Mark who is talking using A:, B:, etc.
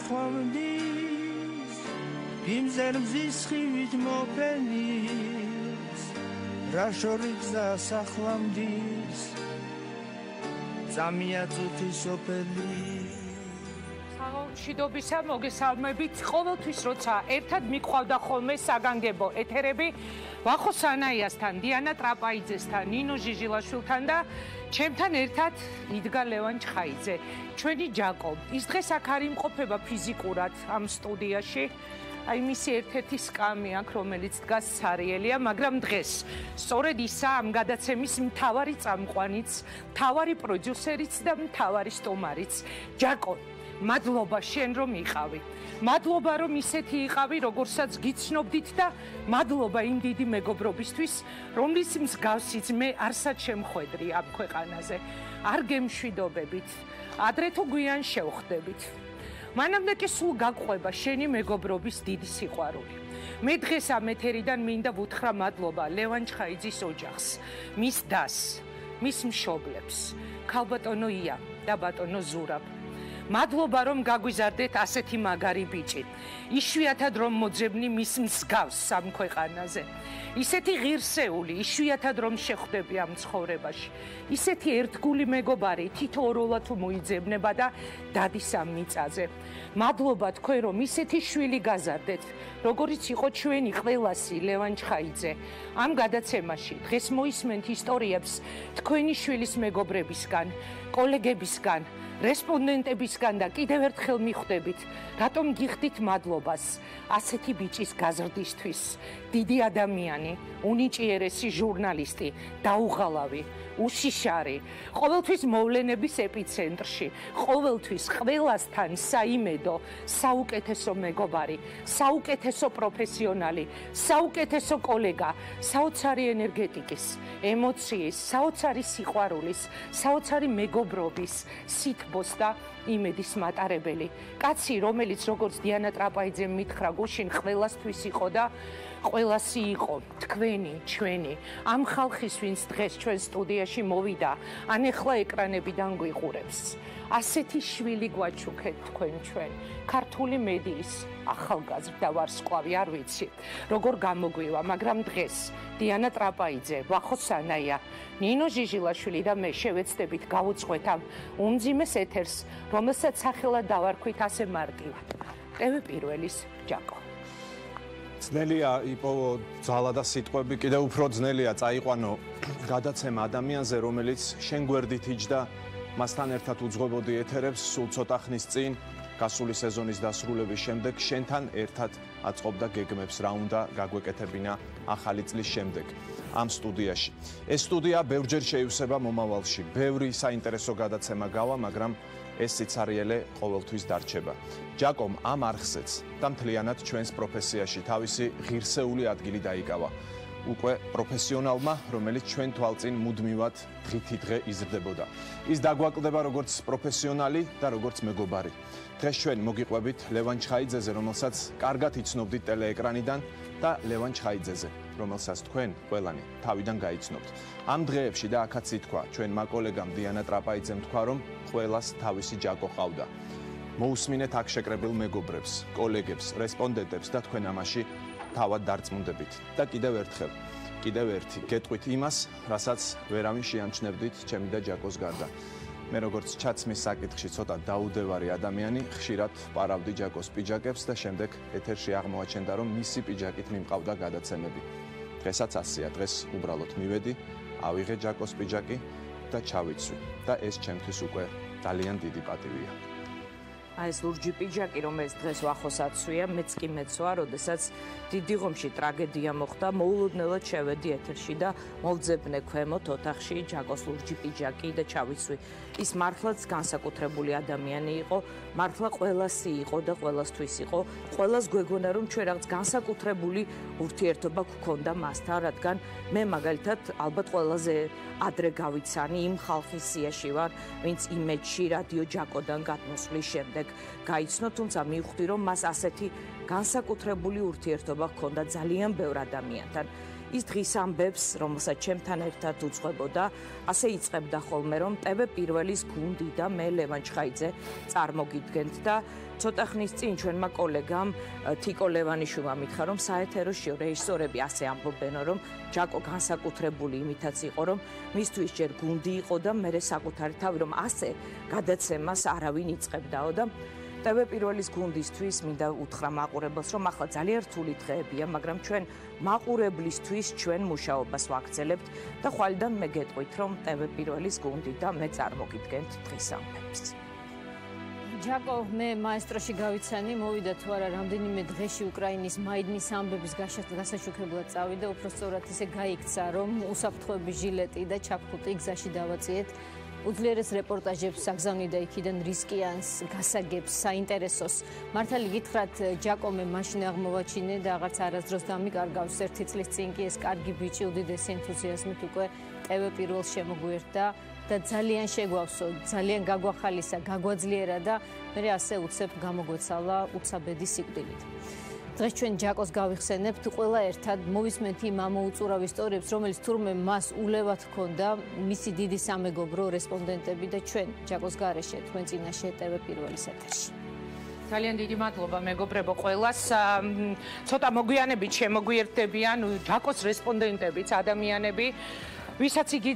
A: ხვამდის იმზერ მზის ხივით მოფენის რა შორის დასახლამდის წამია წუთი სოფელი
B: მშვიდობისა მოგესალმებით ყოველთვის როცა ერთად მიყვავდა ხოლმე საგანგებო ეთერები ვახო სანაიასთან, დიანა ტრაპაიძესთან, ნინო ჟიჟილაშვილთან და ჩემთან ერთად იდგა ლევან ჩხაიძე, ჩვენი ჯაკო. ის დღეს აქ არ იმყოფება ფიზიკურად ამ სტუდიაში, აი მისი ერთ-ერთი სკამი აქ, რომელიც დგას სარიელია, მაგრამ დღეს სწორედ ისა ამ გადაცემის მთავარი წამყვანიც, მთავარი პროდიუსერიც და მთავარი სტუმარიც. ჯაკო, მადლობა შენ რომ იყავი. მადლობა რომ ისეთი იყავი, როგორცაც გიცნობდით და მადლობა იმ დიდი მეგობრობისთვის, რომლის მსგავსიც მე არსად შემხვედრი ამ ქვეყანაზე. არ გემშვიდობებით, ადრე თუ გვიან შევხვდებით. მანამდე კი სულ გაგყვება შენი მეგობრობის დიდი სიყვარული. მე დღეს ამ ეთერიდან მინდა ვუთხრა მადლობა ლევან ჩხაიძის ოჯახს, მის დას, მის მშობლებს, ქალბატონო ია და ბატონო ზურაბ. მადლობა რომ გაგვიზარდეთ ასეთი მაგარი ბიჭი. იშვიათად რომ მოძებნი მის მსგავს ამ ქვეყანაზე. ისეთი ღირსეული, იშვიათად რომ შეხვდები ამ ცხოვრებაში. ისეთი ერთგული მეგობარი თითოეულად თუ მოიძებნება და დადის ამ მიწაზე. მადლობა თქვენ რომ ისეთი შვილი გაზარდეთ, როგორიც იყო ჩვენი ყველასი ლევან ჩხაიძე. ამ გადაცემაში დღეს მოისმენთ ისტორიებს თქვენი შვილის მეგობრებისგან, კოლეგებისგან, რესპონდენტებისგან და კიდევ ერთხელ მიხვდებით, რატომ გიხდით მადლობას ასეთი ბიჭის გაზრდისთვის. დიდი ადამიანი, უნიჭიერესი ჟურნალისტი, დაუღალავი, უშიშარი, ყოველთვის მოვლენების ეპიცენტრში, ყოველთვის ყველასთან საიმედო, საუკეთესო მეგობარი, საუკეთესო პროფესიონალი, საუკეთესო კოლეგა, საოცარი ენერგეტიკის, ემოციის, საოცარი სიყვარულის, საოცარი მეგობრობის, სითბოს და იმედის მატარებელი. კაცი, რომელიც როგორც დიანა ტრაპაიძემ მითხრა გუშინ ყველასთვის იყო და ყველასი იყო, თქვენი, ჩვენი, ამ ხალხის, ვინც დღეს ჩვენ სტუდიაში მოვიდა, ან ეხლა ეკრანებიდან გვიყურებს. ასეთი შვილი გვაჩუქეთ თქვენ ჩვენ, ქართული მედიის ახალგაზრდა ვარსკვლავი, არ ვიცი, როგორ გამოგვივა, მაგრამ დღეს დიანა ტრაპაიძე, ვახო სანაია, ნინო ჟიჟილაშვილი და მე შევეცდებით გავუძღვეთ ამ უმძიმეს ეთერს, რომელსაც სახელად დავარქვით ასე მარტივად. ტევე პირველის ჯაკო.
C: ძნელია იპოვო ძალა და სიტყვები, კიდევ უფრო ძნელია წაიყვანო გადაცემა ადამიანზე, რომელიც შენ გვერდით იჯდა, მასთან ერთად უძღვებოდი ეთერებს სულ ცოტა ხნის წინ, გასული სეზონის დასრულების შემდეგ შენთან ერთად აწყობდა გეგმებს, რა უნდა გაგვეკეთებინა ახალი წლის შემდეგ ამ სტუდიაში. ეს სტუდია ბევრჯერ შეივსება მომავალში, ბევრი საინტერესო გადაცემა გავა, მაგრამ ეს სიცარიელე ყოველთვის დარჩება. ჯაკომ ამ არხზეც და მთლიანად ჩვენს პროფესიაში თავისი ღირსეული ადგილი დაიკავა. უკვე პროფესიონალმა, რომელიც ჩვენ თვალწინ მუდმივად დღითიდღე იზრდებოდა. ის დაგვაკლდება როგორც პროფესიონალი და როგორც მეგობარი. დღეს ჩვენ მოგიყვებით ლევან ჩხაიძეზე, რომელსაც კარგად იცნობდით ტელეეკრანიდან და ლევან ჩხაიძეზე, რომელსაც თქვენ ყველანი თავიდან გაიცნობთ. ამ დღეებში და აქაც ითქვა ჩვენმა კოლეგამ დიანა ტრაპაიძემ თქვა, რომ ყველას თავისი ჯაკო ყავდა. მოусმინეთ აქ შეკრებილ მეგობრებს, კოლეგებს, რესპონდენტებს და თქვენ ამაში თავად დარწმუნდებით. და კიდევ ერთხელ, კიდევ ერთი გეტყვით იმას, რასაც ვერავინ შეამჩნევდით ჩემი და ჯაკოს გარდა. მე როგორც ჩაცმის საკითხში ცოტა დაუდევარი ადამიანი, ხშირად პარავდი ჯაკოს პიჯაკებს და შემდეგ ეთერში აღმოაჩენდა, რომ მისი პიჯაკით მიმყავდა გადაცემები. დღესაც ასეა, დღეს უბრალოდ მივედი, ავიღე ჯაკოს პიჯაკი და ჩავიცვი. და ეს ჩემთვის უკვე ძალიან დიდი პატივია.
B: აი ეს ლურჯი პიჯაკი, რომელიც დღეს ვახოს აცვია, მეც კი მეცვა, როდესაც დიდი ღომში ტრაგედია მოხდა, მოულოდნელად შევედი ეთერში და მოვძებნე ქვემოთ ოთახში ჯაკოს ლურჯი პიჯაკი და ჩავიცვი. ის მართლაც განსაკუთრებული ადამიანი იყო, მართლა ყველასი იყო და ყველასთვის იყო. ყველას გვეგონა, რომ ჩვენ რაღაც განსაკუთრებული ურთიერთობა გვქონდა მასთან, რადგან მე მაგალითად ალბათ ყველაზე ადრე გავიცანი იმ ხალხის სიაში ვარ, ვინც იმეჯში რადიო ჯაკოდან გადმოსვლის შემდეგ გაიცნო, თუმცა მივხვდი, რომ მას ასეთი განსაკუთრებული ურთიერთობა ჰქონდა ძალიან ბევრ ადამიანთან.
D: ის დღის ამბებს, რომელსაც ჩემთან ერთად უძღვებოდა, ასე იწყებდა ხოლმე, რომ TV1-ის გუნდი და მე ლევან ჩხაიძე წარმოგიდგენთ და ცოტა ხნის წინ ჩვენმა კოლეგამ თიკო ლევანიშვილმა მითხრა, რომ საეთეროში რეჟისორები ასე ამბობენ, რომ ჯაკო განსაკუთრებული იმითაც იყო, რომ მისთვის ჯერ გუნდი იყო და მერე საკუთარი თავი, რომ ასე გადაცემას არავინ იწყებდაო და TV1-ის გუნდისთვის მინდა უთხრა მაყურებელს, რომ ახლა ძალიან რთული დღეებია, მაგრამ ჩვენ მაყურებლისთვის ჩვენ მუშაობას ვაგრძელებთ და ხვალიდან მე გეტყვით, რომ TV1-ის გუნდი და მე წარმოგიდგენთ დღის ამბებს.
E: ჯაკო, მე მაესტროში გავიცანი, მოვიდა თუ არა რამდენიმე დღეში უკრაინის მაიდნის ამბების გასაშუქებლად წავიდა, უпростоრად ისე გაიქცა, რომ უსაფრთხოების ჟილეტი და ჩაფხუტი გზაში დავაწიეთ. უძლიერეს რეპორტაჟებს აგზავნი და იქიდან რისკიანს, გასაგებს, საინტერესოს. მართალი გითხრათ, ჯაკო, მე მაშინ აღმოვაჩინე და აღარც არასდროს დამიკარგავს. 1 წლის წინ კი ეს კარგი ბიჭი უდიდესი ენთუზიაზმით უკვე TV1-ს შემოგვიერთდა და ძალიან შეგვავსო, ძალიან გაგვახალისა, გაგვაძლიერა და მე ასე უცებ გამოგვეცალა უცაბედი სიკვდილით. დღეს ჩვენ ჯაკოს გავიხსენებთ, ყველა ერთად მოვისმენთ იმ ამოუწურავ ისტორიებს, რომელიც თურმე მას ულევად ჰქონდა, მისი დიდი სამეგობრო რესპონდენტები და ჩვენ ჯაკოს გარეშე თქვენ წინაშე TV1-ის ეთერში.
B: ძალიან დიდი მადლობა მეგობრებო ყველას. ცოტა მოგვიანებით შემოგვიერთდებიან ჯაკოს რესპონდენტებიც, ადამიანები, ვისაც იგი